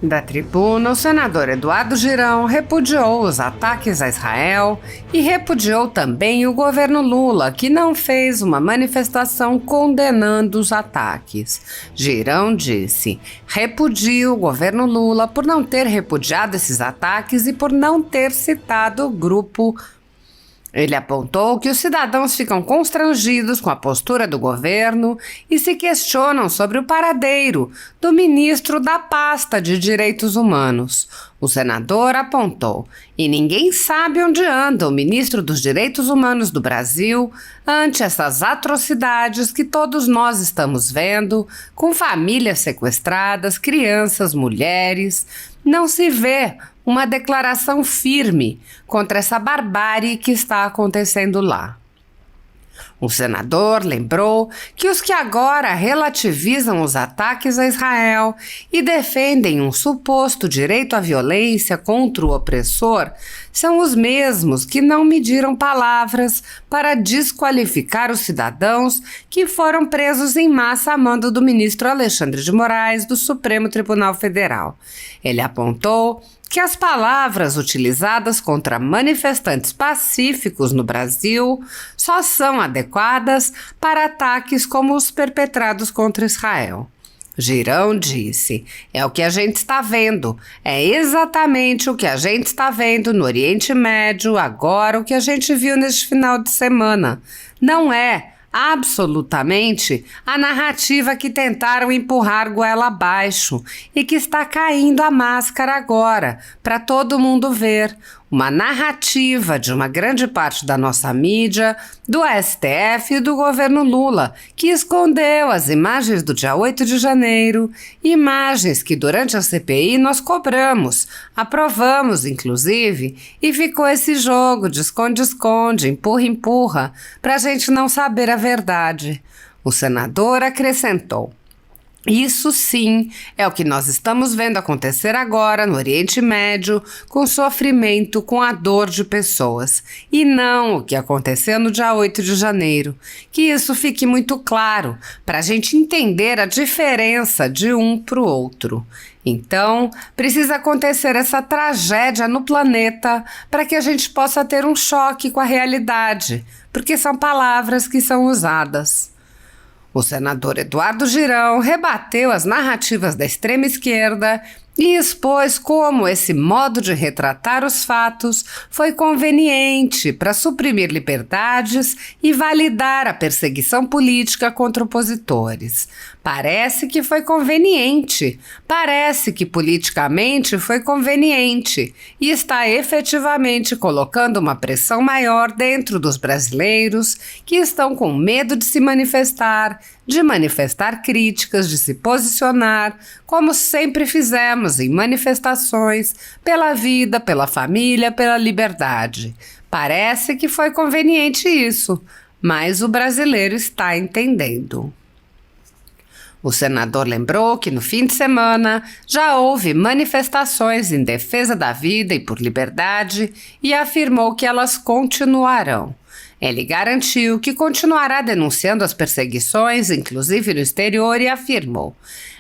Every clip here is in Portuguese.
Da tribuna, o senador Eduardo Girão repudiou os ataques a Israel e repudiou também o governo Lula, que não fez uma manifestação condenando os ataques. Girão disse: repudio o governo Lula por não ter repudiado esses ataques e por não ter citado o grupo. Ele apontou que os cidadãos ficam constrangidos com a postura do governo e se questionam sobre o paradeiro do ministro da pasta de Direitos Humanos. O senador apontou: e ninguém sabe onde anda o ministro dos Direitos Humanos do Brasil ante essas atrocidades que todos nós estamos vendo, com famílias sequestradas, crianças, mulheres. Não se vê uma declaração firme contra essa barbárie que está acontecendo lá. O senador lembrou que os que agora relativizam os ataques a Israel e defendem um suposto direito à violência contra o opressor são os mesmos que não mediram palavras para desqualificar os cidadãos que foram presos em massa a mando do ministro Alexandre de Moraes do Supremo Tribunal Federal. Ele apontou que as palavras utilizadas contra manifestantes pacíficos no Brasil só são adequadas para ataques como os perpetrados contra Israel. Girão disse: é o que a gente está vendo, é exatamente o que a gente está vendo no Oriente Médio agora, o que a gente viu neste final de semana. Não é absolutamente a narrativa que tentaram empurrar goela abaixo e que está caindo a máscara agora, para todo mundo ver. Uma narrativa de uma grande parte da nossa mídia, do STF e do governo Lula, que escondeu as imagens do dia 8 de janeiro, imagens que durante a CPI nós cobramos, aprovamos inclusive, e ficou esse jogo de esconde-esconde, empurra-empurra, para a gente não saber a verdade. O senador acrescentou: isso sim é o que nós estamos vendo acontecer agora no Oriente Médio, com sofrimento, com a dor de pessoas, e não o que aconteceu no dia 8 de janeiro. Que isso fique muito claro, para a gente entender a diferença de um para o outro. Então, precisa acontecer essa tragédia no planeta para que a gente possa ter um choque com a realidade, porque são palavras que são usadas. O senador Eduardo Girão rebateu as narrativas da extrema esquerda e expôs como esse modo de retratar os fatos foi conveniente para suprimir liberdades e validar a perseguição política contra opositores. Parece que foi conveniente, parece que politicamente foi conveniente e está efetivamente colocando uma pressão maior dentro dos brasileiros que estão com medo de se manifestar, de manifestar críticas, de se posicionar, como sempre fizemos em manifestações pela vida, pela família, pela liberdade. Parece que foi conveniente isso, mas o brasileiro está entendendo. O senador lembrou que no fim de semana já houve manifestações em defesa da vida e por liberdade e afirmou que elas continuarão. Ele garantiu que continuará denunciando as perseguições, inclusive no exterior, e afirmou: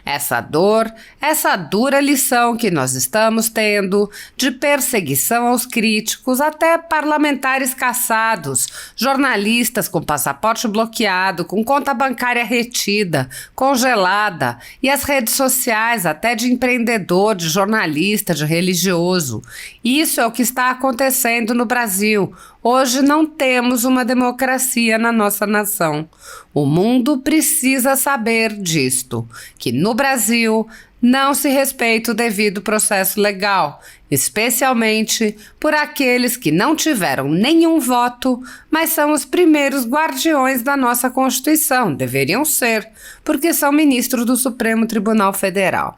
essa dor, essa dura lição que nós estamos tendo de perseguição aos críticos, até parlamentares caçados, jornalistas com passaporte bloqueado, com conta bancária retida, congelada, e as redes sociais até de empreendedor, de jornalista, de religioso. Isso é o que está acontecendo no Brasil. Hoje não temos uma democracia na nossa nação. O mundo precisa saber disto, que no Brasil não se respeita o devido processo legal, especialmente por aqueles que não tiveram nenhum voto, mas são os primeiros guardiões da nossa Constituição, deveriam ser, porque são ministros do Supremo Tribunal Federal.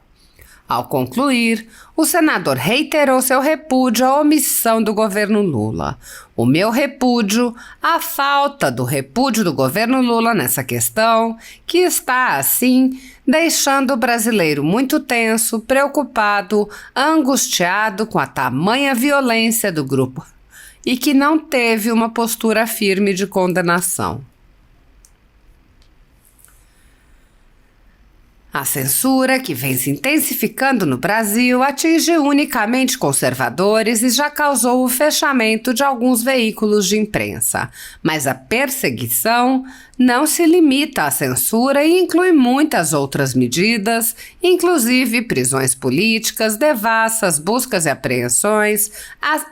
Ao concluir, o senador reiterou seu repúdio à omissão do governo Lula. O meu repúdio, a falta do repúdio do governo Lula nessa questão, que está, assim, deixando o brasileiro muito tenso, preocupado, angustiado com a tamanha violência do grupo e que não teve uma postura firme de condenação. A censura, que vem se intensificando no Brasil, atinge unicamente conservadores e já causou o fechamento de alguns veículos de imprensa. Mas a perseguição não se limita à censura e inclui muitas outras medidas, inclusive prisões políticas, devassas, buscas e apreensões,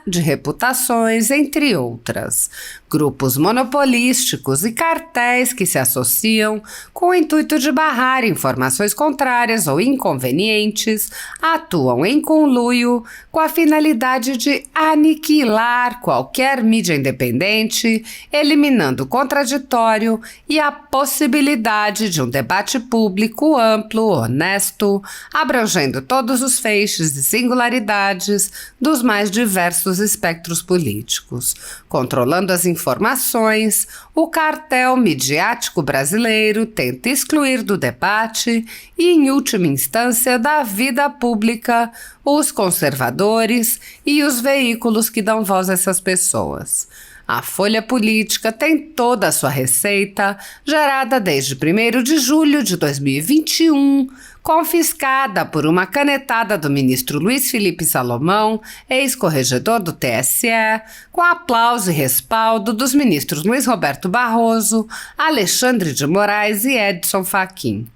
de reputações, entre outras. Grupos monopolísticos e cartéis que se associam com o intuito de barrar informações contrárias ou inconvenientes atuam em conluio com a finalidade de aniquilar qualquer mídia independente, eliminando o contraditório e a possibilidade de um debate público amplo, honesto, abrangendo todos os feixes e singularidades dos mais diversos espectros políticos. Controlando as informações, o cartel midiático brasileiro tenta excluir do debate e, em última instância, da vida pública os conservadores e os veículos que dão voz a essas pessoas. A Folha Política tem toda a sua receita, gerada desde 1º de julho de 2021, confiscada por uma canetada do ministro Luiz Felipe Salomão, ex-corregedor do TSE, com aplauso e respaldo dos ministros Luiz Roberto Barroso, Alexandre de Moraes e Edson Fachin.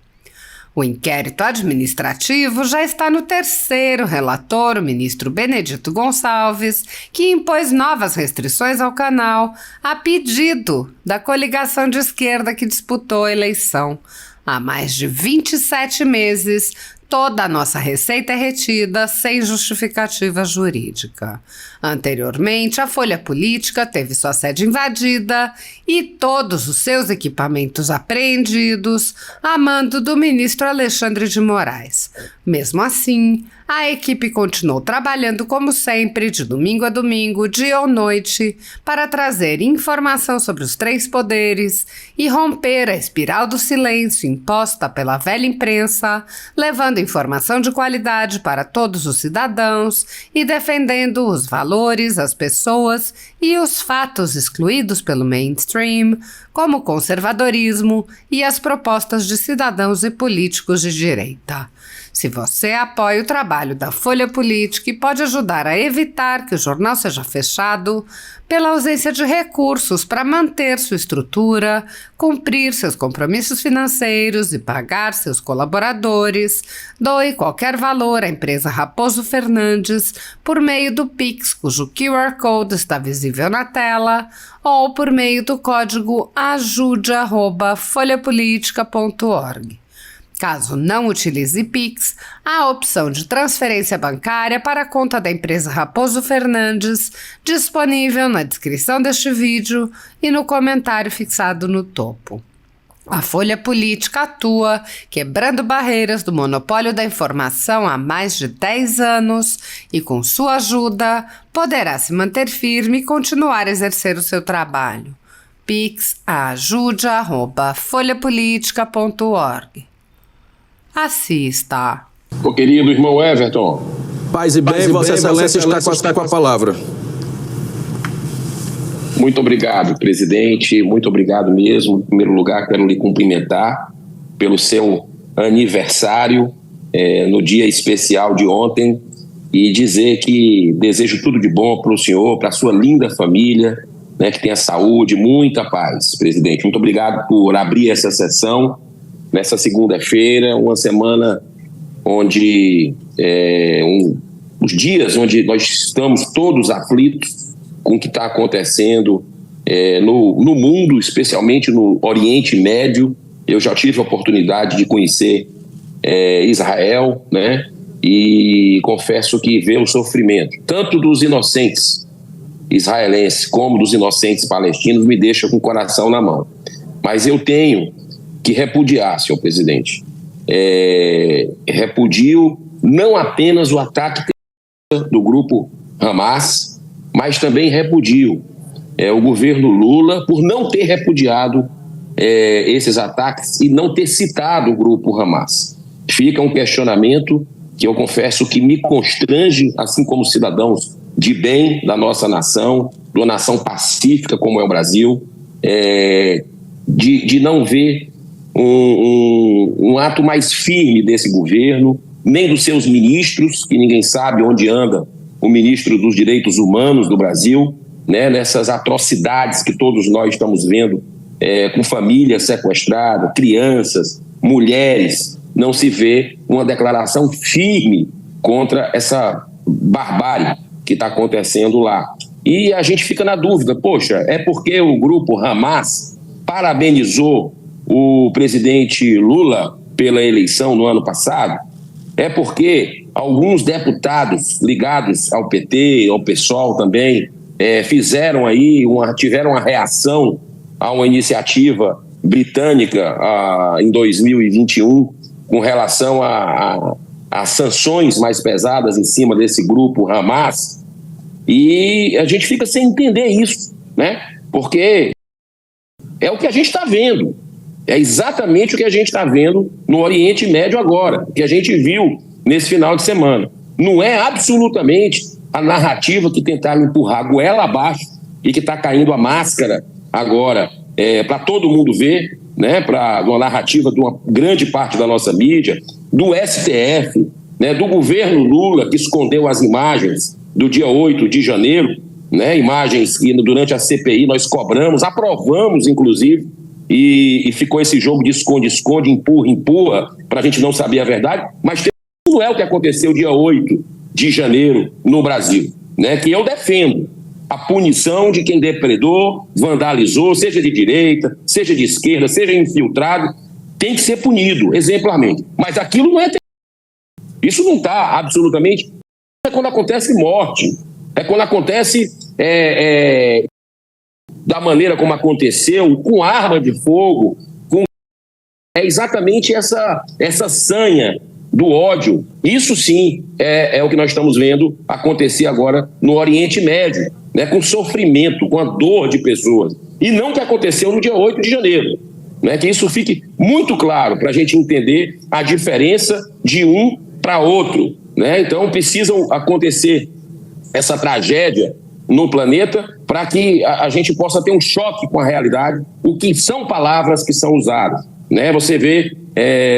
O inquérito administrativo já está no 3º relator, o ministro Benedito Gonçalves, que impôs novas restrições ao canal a pedido da coligação de esquerda que disputou a eleição. Há mais de 27 meses, toda a nossa receita é retida sem justificativa jurídica. Anteriormente, a Folha Política teve sua sede invadida e todos os seus equipamentos apreendidos a mando do ministro Alexandre de Moraes. Mesmo assim, a equipe continuou trabalhando como sempre, de domingo a domingo, dia ou noite, para trazer informação sobre os 3 poderes e romper a espiral do silêncio imposta pela velha imprensa, levando informação de qualidade para todos os cidadãos e defendendo os valores, as pessoas e os fatos excluídos pelo mainstream, como o conservadorismo e as propostas de cidadãos e políticos de direita. Se você apoia o trabalho da Folha Política e pode ajudar a evitar que o jornal seja fechado pela ausência de recursos para manter sua estrutura, cumprir seus compromissos financeiros e pagar seus colaboradores, doe qualquer valor à empresa Raposo Fernandes por meio do Pix, cujo QR Code está visível na tela, ou por meio do código ajude@folhapolitica.org. Caso não utilize Pix, há a opção de transferência bancária para a conta da empresa Raposo Fernandes, disponível na descrição deste vídeo e no comentário fixado no topo. A Folha Política atua quebrando barreiras do monopólio da informação há mais de 10 anos e, com sua ajuda, poderá se manter firme e continuar a exercer o seu trabalho. Pix ajude@folhapolitica.org. Assista. Ô querido irmão Everton. Paz e bem, Vossa Excelência está com a palavra. Muito obrigado, presidente. Muito obrigado mesmo. Em primeiro lugar, quero lhe cumprimentar pelo seu aniversário no dia especial de ontem e dizer que desejo tudo de bom para o senhor, para a sua linda família, né, que tenha saúde, muita paz, presidente. Muito obrigado por abrir essa sessão nessa segunda-feira, uma semana onde os dias onde nós estamos todos aflitos com o que está acontecendo no mundo, especialmente no Oriente Médio. Eu já tive a oportunidade de conhecer Israel, né? E confesso que ver o sofrimento, tanto dos inocentes israelenses como dos inocentes palestinos, me deixa com o coração na mão. Mas eu tenho que repudiar, senhor presidente. Repudio não apenas o ataque do grupo Hamas, mas também repudio o governo Lula por não ter repudiado esses ataques e não ter citado o grupo Hamas. Fica um questionamento que eu confesso que me constrange, assim como cidadãos de bem da nossa nação, de uma nação pacífica como é o Brasil, de não ver um ato mais firme desse governo, nem dos seus ministros, que ninguém sabe onde anda o ministro dos Direitos Humanos do Brasil, né, nessas atrocidades que todos nós estamos vendo, com famílias sequestradas, crianças, mulheres. Não se vê uma declaração firme contra essa barbárie que está acontecendo lá. E a gente fica na dúvida, poxa, é porque o grupo Hamas parabenizou o presidente Lula pela eleição no ano passado? É porque alguns deputados ligados ao PT, ao PSOL também, tiveram uma reação a uma iniciativa britânica em 2021 com relação a sanções mais pesadas em cima desse grupo Hamas, e a gente fica sem entender isso, né? Porque é o que a gente está vendo, é exatamente o que a gente está vendo no Oriente Médio agora, o que a gente viu nesse final de semana. Não é absolutamente a narrativa que tentaram empurrar a goela abaixo e que está caindo a máscara agora para todo mundo ver, né, para uma narrativa de uma grande parte da nossa mídia, do STF, né, do governo Lula, que escondeu as imagens do dia 8 de janeiro, né, imagens que durante a CPI nós cobramos, aprovamos inclusive, e ficou esse jogo de esconde-esconde, empurra-empurra, para a gente não saber a verdade, mas não é o que aconteceu dia 8 de janeiro no Brasil, né, que eu defendo a punição de quem depredou, vandalizou, seja de direita, seja de esquerda, seja infiltrado, tem que ser punido exemplarmente. Mas aquilo não é... Isso não está absolutamente... É quando acontece morte, é quando acontece da maneira como aconteceu, com arma de fogo, é exatamente essa sanha do ódio. Isso sim é o que nós estamos vendo acontecer agora no Oriente Médio, né, com sofrimento, com a dor de pessoas. E não o que aconteceu no dia 8 de janeiro. Né, que isso fique muito claro para a gente entender a diferença de um para outro. Né? Então precisam acontecer essa tragédia no planeta para que a gente possa ter um choque com a realidade, o que são palavras que são usadas. Né? Você vê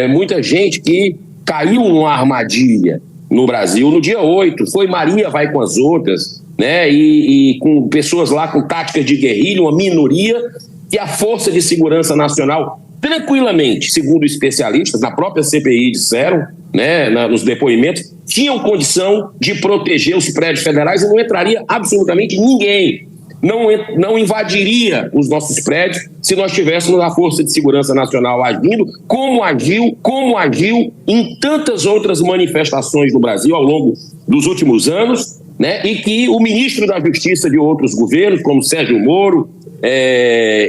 muita gente que caiu numa armadilha no Brasil no dia 8, foi Maria vai com as outras, né? E com pessoas lá com táticas de guerrilha, uma minoria, que a Força de Segurança Nacional, tranquilamente, segundo especialistas, na própria CPI disseram, né, nos depoimentos, tinham condição de proteger os prédios federais e não entraria absolutamente ninguém. Não invadiria os nossos prédios se nós tivéssemos a Força de Segurança Nacional agindo como agiu em tantas outras manifestações no Brasil ao longo dos últimos anos, né? E que o ministro da Justiça de outros governos, como Sérgio Moro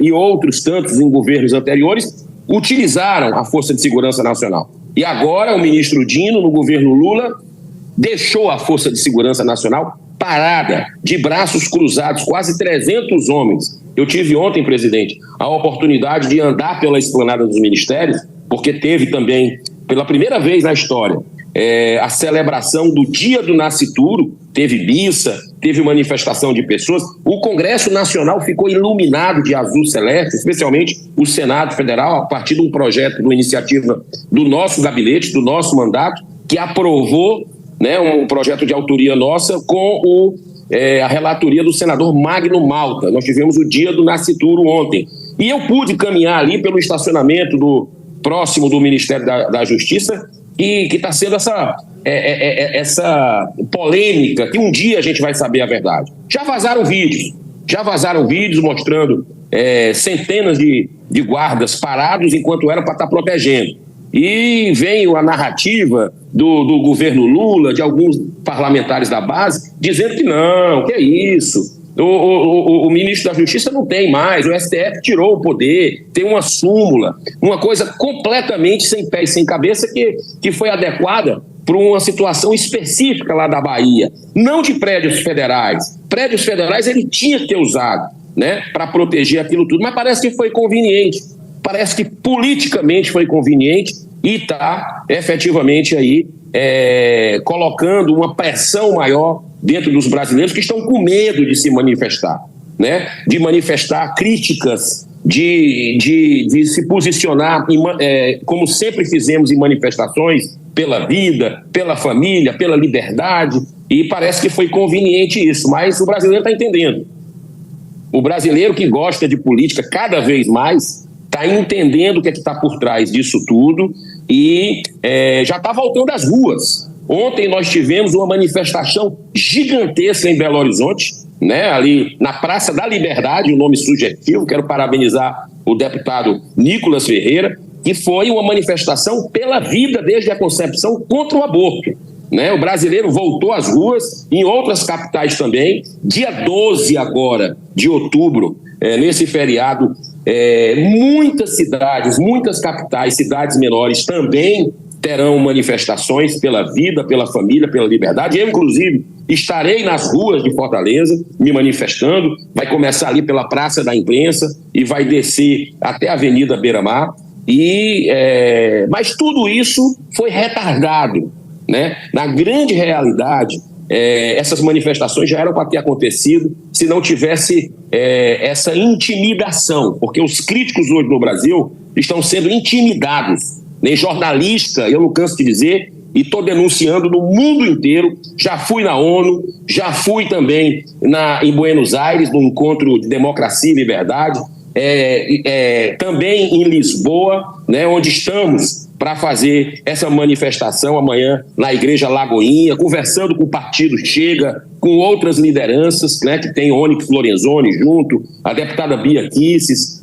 e outros tantos em governos anteriores, utilizaram a Força de Segurança Nacional. E agora o ministro Dino, no governo Lula, deixou a Força de Segurança Nacional parada, de braços cruzados, quase 300 homens. Eu tive ontem, presidente, a oportunidade de andar pela esplanada dos ministérios, porque teve também, pela primeira vez na história, a celebração do Dia do Nascituro, teve missa, teve manifestação de pessoas. O Congresso Nacional ficou iluminado de azul celeste, especialmente o Senado Federal, a partir de um projeto, de uma iniciativa do nosso gabinete, do nosso mandato, que aprovou, né, um projeto de autoria nossa com a relatoria do senador Magno Malta. Nós tivemos o Dia do Nascituro ontem. E eu pude caminhar ali pelo estacionamento próximo do Ministério da Justiça, que está sendo essa polêmica, que um dia a gente vai saber a verdade. Já vazaram vídeos mostrando centenas de guardas parados enquanto era para estar protegendo. E vem a narrativa do governo Lula, de alguns parlamentares da base, dizendo que não, que é isso. O ministro da Justiça não tem mais, o STF tirou o poder, tem uma súmula, uma coisa completamente sem pé e sem cabeça que foi adequada para uma situação específica lá da Bahia, não de prédios federais. Prédios federais ele tinha que ter usado, né, para proteger aquilo tudo, mas parece que foi conveniente, parece que politicamente foi conveniente e está efetivamente aí colocando uma pressão maior dentro dos brasileiros que estão com medo de se manifestar, né? De manifestar críticas de se posicionar, como sempre fizemos em manifestações, pela vida, pela família, pela liberdade, e parece que foi conveniente isso, mas o brasileiro está entendendo. O brasileiro que gosta de política cada vez mais está entendendo o que é que está por trás disso tudo e já está voltando às ruas. Ontem nós tivemos uma manifestação gigantesca em Belo Horizonte, né, ali na Praça da Liberdade, um nome sugestivo. Quero parabenizar o deputado Nicolas Ferreira, que foi uma manifestação pela vida desde a concepção contra o aborto. Né? O brasileiro voltou às ruas, em outras capitais também. Dia 12 agora de outubro, nesse feriado, muitas cidades, muitas capitais, cidades menores também terão manifestações pela vida, pela família, pela liberdade. Eu, inclusive, estarei nas ruas de Fortaleza me manifestando. Vai começar ali pela Praça da Imprensa e vai descer até a Avenida Beira-Mar. Mas tudo isso foi retardado, né? Na grande realidade, essas manifestações já eram para ter acontecido se não tivesse essa intimidação, porque os críticos hoje no Brasil estão sendo intimidados. Nem jornalista, eu não canso de dizer, e estou denunciando no mundo inteiro. Já fui na ONU, já fui também em Buenos Aires, no encontro de democracia e liberdade, também em Lisboa, né, onde estamos para fazer essa manifestação amanhã na Igreja Lagoinha, conversando com o Partido Chega, com outras lideranças, né, que tem Onyx Lorenzoni junto, a deputada Bia Kicis,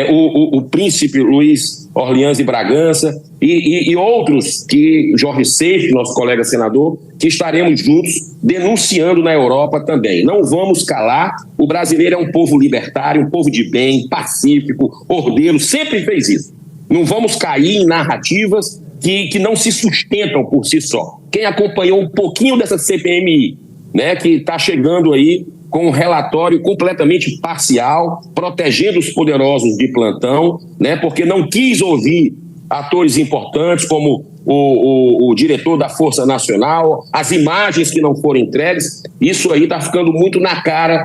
o príncipe Luiz Orleans de Bragança e outros, que Jorge Seixas, nosso colega senador, que estaremos juntos denunciando na Europa também. Não vamos calar. O brasileiro é um povo libertário, um povo de bem, pacífico, ordeiro, sempre fez isso. Não vamos cair em narrativas que não se sustentam por si só. Quem acompanhou um pouquinho dessa CPMI, né, que está chegando aí com um relatório completamente parcial, protegendo os poderosos de plantão, né, porque não quis ouvir atores importantes como o diretor da Força Nacional, as imagens que não foram entregues. Isso aí está ficando muito na cara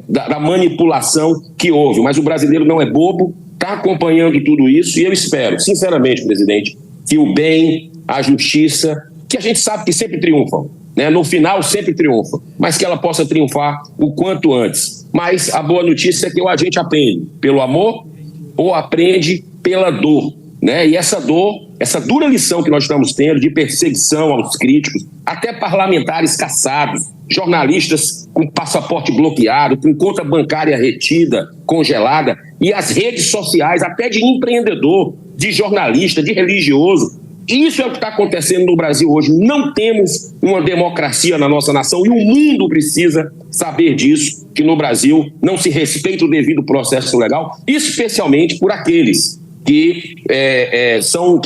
da manipulação que houve. Mas o brasileiro não é bobo, está acompanhando tudo isso, e eu espero, sinceramente, presidente, que o bem, a justiça, que a gente sabe que sempre triunfam, né? No final sempre triunfa, mas que ela possa triunfar o quanto antes. Mas a boa notícia é que a gente aprende pelo amor ou aprende pela dor, né? E essa dor, essa dura lição que nós estamos tendo de perseguição aos críticos, até parlamentares caçados, jornalistas com passaporte bloqueado, com conta bancária retida, congelada, e as redes sociais, até de empreendedor, de jornalista, de religioso. Isso é o que está acontecendo no Brasil hoje. Não temos uma democracia na nossa nação e o mundo precisa saber disso, que no Brasil não se respeita o devido processo legal, especialmente por aqueles que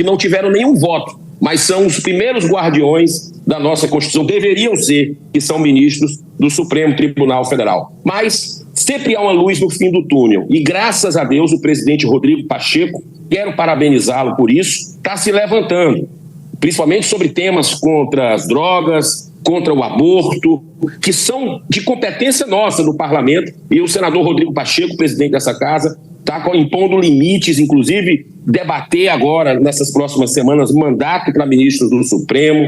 não tiveram nenhum voto, mas são os primeiros guardiões da nossa Constituição, deveriam ser, que são ministros do Supremo Tribunal Federal. Mas sempre há uma luz no fim do túnel, e graças a Deus o presidente Rodrigo Pacheco, quero parabenizá-lo por isso, está se levantando, principalmente sobre temas contra as drogas, contra o aborto, que são de competência nossa no parlamento, e o senador Rodrigo Pacheco, presidente dessa casa, está impondo limites, inclusive debater agora, nessas próximas semanas, mandato para ministros do Supremo,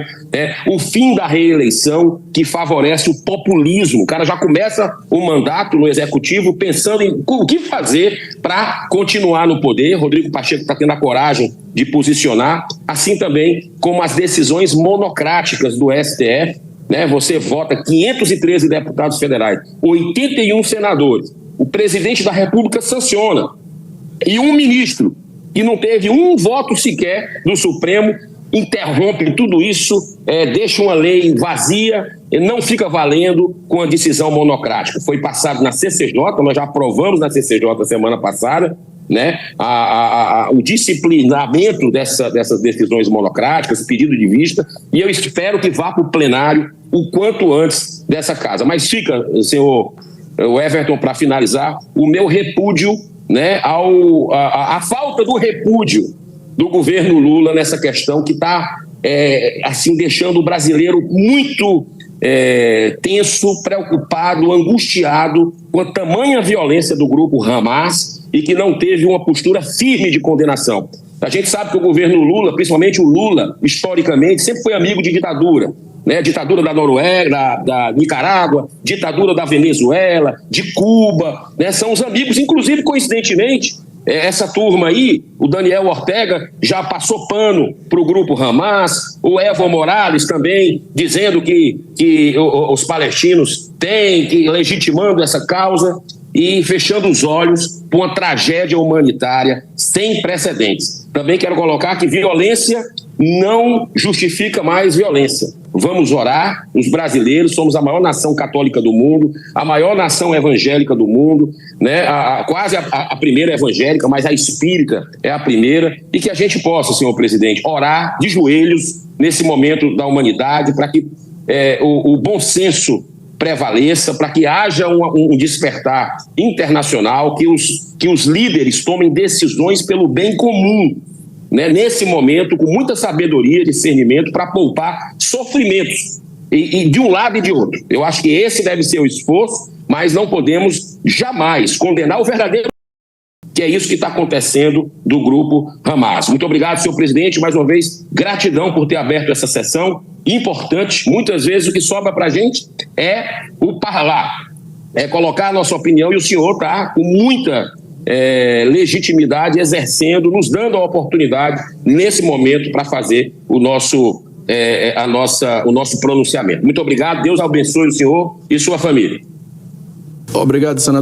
o fim da reeleição, que favorece o populismo. O cara já começa o mandato no Executivo pensando em o que fazer para continuar no poder. Rodrigo Pacheco está tendo a coragem de posicionar, assim também como as decisões monocráticas do STF, né? Você vota 513 deputados federais, 81 senadores, o presidente da República sanciona, e um ministro que não teve um voto sequer do Supremo interrompe tudo isso, deixa uma lei vazia, não fica valendo com a decisão monocrática. Foi passado na CCJ, nós já aprovamos na CCJ semana passada, né, o disciplinamento dessas decisões monocráticas, pedido de vista, e eu espero que vá para o plenário o quanto antes dessa casa. Mas fica, senhor Everton, para finalizar, o meu repúdio, né, a falta do repúdio do governo Lula nessa questão que está assim, deixando o brasileiro muito tenso, preocupado, angustiado com a tamanha violência do grupo Hamas e que não teve uma postura firme de condenação. A gente sabe que o governo Lula, principalmente o Lula, historicamente, sempre foi amigo de ditadura. Né, ditadura da Noruega, da Nicarágua, ditadura da Venezuela, de Cuba, né, são os amigos, inclusive, coincidentemente, essa turma aí, o Daniel Ortega já passou pano para o grupo Hamas, o Evo Morales também, dizendo que os palestinos têm, que legitimando essa causa e fechando os olhos para uma tragédia humanitária sem precedentes. Também quero colocar que violência não justifica mais violência. Vamos orar, os brasileiros somos a maior nação católica do mundo, a maior nação evangélica do mundo, né? Quase a primeira evangélica, mas a espírita é a primeira, e que a gente possa, senhor presidente, orar de joelhos nesse momento da humanidade para que o bom senso prevaleça, para que haja um despertar internacional, que os líderes tomem decisões pelo bem comum, né, nesse momento, com muita sabedoria e discernimento para poupar sofrimentos, e de um lado e de outro. Eu acho que esse deve ser o esforço, mas não podemos jamais condenar o verdadeiro, que é isso que está acontecendo do grupo Hamas. Muito obrigado, senhor presidente, mais uma vez, gratidão por ter aberto essa sessão importante. Muitas vezes o que sobra para a gente é o parlar, é colocar a nossa opinião, e o senhor está com muita legitimidade exercendo, nos dando a oportunidade nesse momento para fazer o nosso pronunciamento. Muito obrigado, Deus abençoe o senhor e sua família. Obrigado, senador.